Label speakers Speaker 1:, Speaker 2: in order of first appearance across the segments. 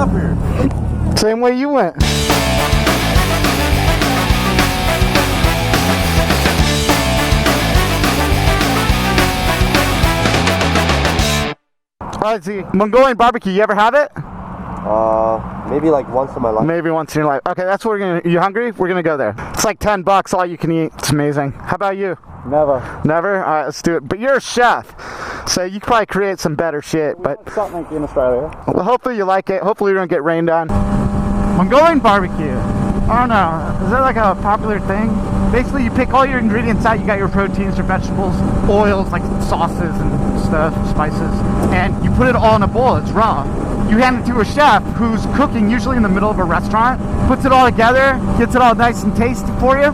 Speaker 1: up here?
Speaker 2: Same way you went. Alright, see, Mongolian barbecue, you ever have it?
Speaker 1: Maybe like once in my life.
Speaker 2: Maybe once in your life. Okay, that's what we're gonna, you hungry? We're gonna go there. It's like $10, all you can eat. It's amazing. How about you?
Speaker 1: Never.
Speaker 2: Never? Alright, let's do it. But you're a chef, so you could probably create some better shit, but...
Speaker 1: Something in Australia.
Speaker 2: Well, hopefully you like it. Hopefully you don't get rained on. Mongolian barbecue. I don't know. Is that like a popular thing? Basically, you pick all your ingredients out. You got your proteins, your vegetables, oils, like sauces and stuff, spices, and you put it all in a bowl. It's raw. You hand it to a chef who's cooking, usually in the middle of a restaurant, puts it all together, gets it all nice and tasty for you,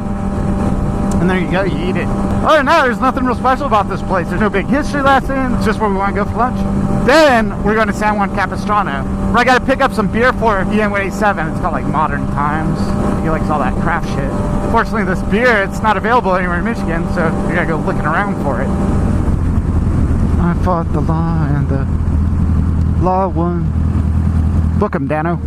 Speaker 2: and there you go, you eat it. Other than that, there's nothing real special about this place. There's no big history lesson. It's just where we want to go for lunch. Then we're going to San Juan Capistrano, where I got to pick up some beer for EN187. It's called like Modern Times. He likes all that craft shit. Fortunately, this beer, it's not available anywhere in Michigan, so you gotta go looking around for it. I fought the law and the law won. Book 'em, Dano.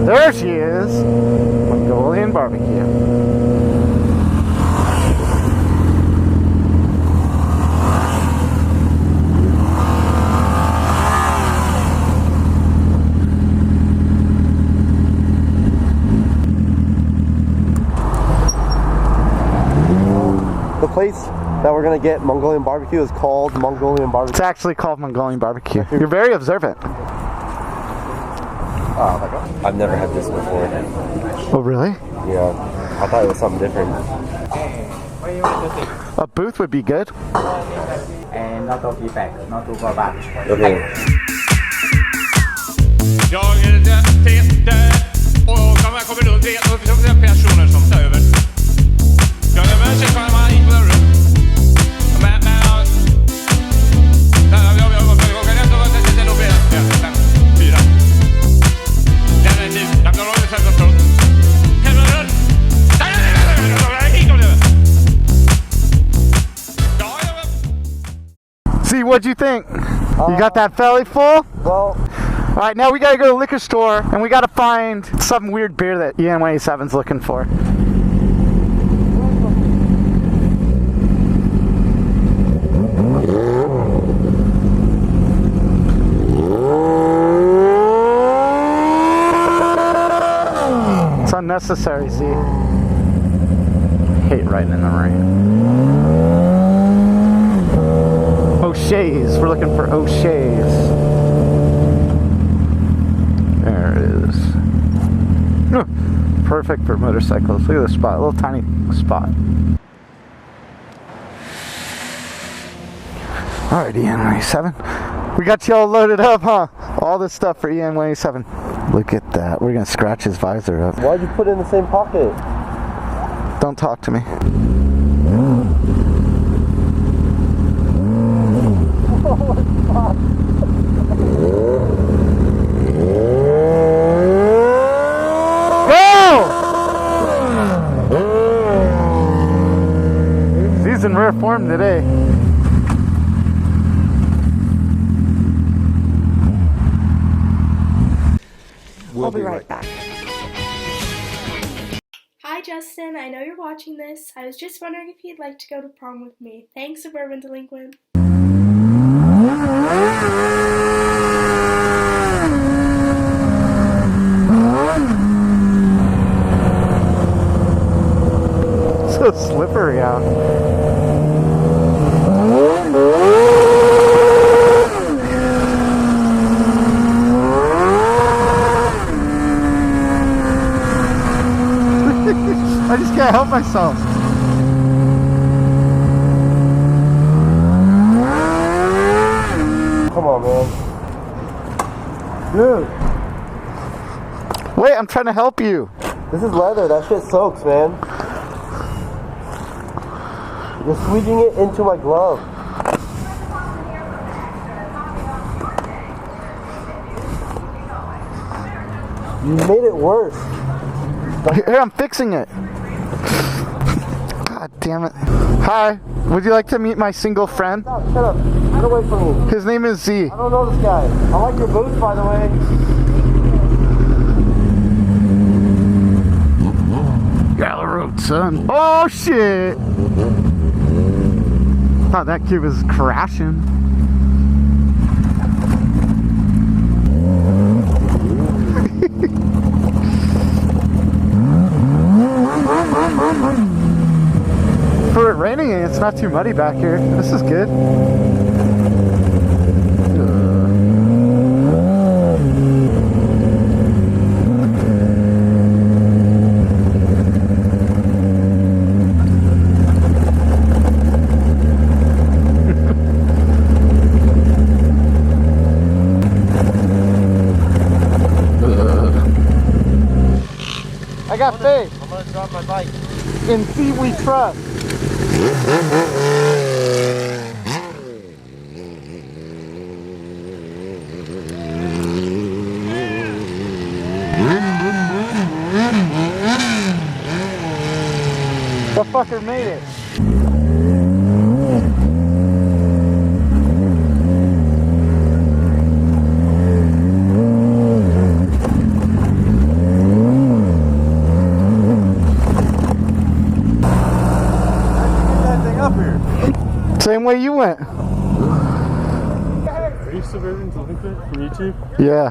Speaker 2: There she is. Mongolian barbecue.
Speaker 1: The place that we're gonna get Mongolian barbecue is called Mongolian barbecue.
Speaker 2: It's actually called Mongolian barbecue. You're very observant.
Speaker 1: Oh my god. I've never had this before.
Speaker 2: Oh, really?
Speaker 1: Yeah. I thought it was something different.
Speaker 2: A booth would be good.
Speaker 3: And not too feedback, not too bad.
Speaker 1: Okay.
Speaker 4: Jag är Peter och kommer runt personer som tar över. Jag är med sig på de här influencer. Men jag kan inte vara det nog bättre. 4. Den är nu. Jag kan hålla sig på.
Speaker 2: See, what'd you think? You got that belly full?
Speaker 1: Well,
Speaker 2: Alright, now we gotta go to the liquor store and we gotta find some weird beer that EN187's looking for. It's unnecessary, see? I hate riding in the rain. O'Shea's. We're looking for O'Shea's. There it is. Oh, perfect for motorcycles. Look at this spot. A little tiny spot. Alright, EN187. We got you all loaded up, huh? All this stuff for EN187. Look at that. We're going to scratch his visor up.
Speaker 1: why'd you put it in the same pocket?
Speaker 2: Don't talk to me. He's in rare form today.
Speaker 5: I'll be right back. Hi Justin, I know you're watching this. I was just wondering if you'd like to go to prom with me. Thanks, Suburban Delinquent.
Speaker 2: So slippery out. I just can't help myself.
Speaker 1: Come on, man. Dude.
Speaker 2: Wait, I'm trying to help you.
Speaker 1: This is leather. That shit soaks, man. You're squeezing it into my glove. You made it worse.
Speaker 2: Here, I'm fixing it. God Damn it. Hi, would you like to meet my single friend?
Speaker 1: Stop, shut up. Get away from me.
Speaker 2: His name is Z.
Speaker 1: I don't know this guy. I like your boots, by the way.
Speaker 2: Gala Road, son. Oh, shit. Thought that kid was crashing. For it raining, it's not too muddy back here. This is good. I got faith.
Speaker 1: I'm gonna drop my bike.
Speaker 2: In feet we trust. The fucker made it. Same way you went.
Speaker 6: Are you Suburban Delinquent from YouTube?
Speaker 2: Yeah.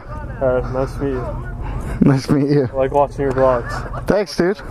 Speaker 6: Nice to meet you.
Speaker 2: Nice to meet you.
Speaker 6: I like watching your vlogs.
Speaker 2: Thanks, dude.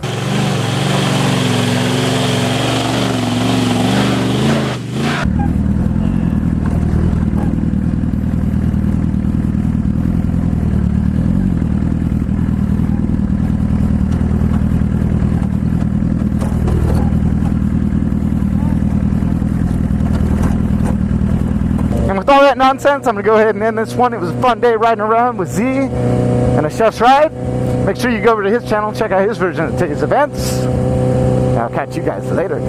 Speaker 2: And with all that nonsense, I'm going to go ahead and end this one. It was a fun day riding around with Z and AcchefsRide. Make sure you go over to his channel and check out his version of today's events. And I'll catch you guys later.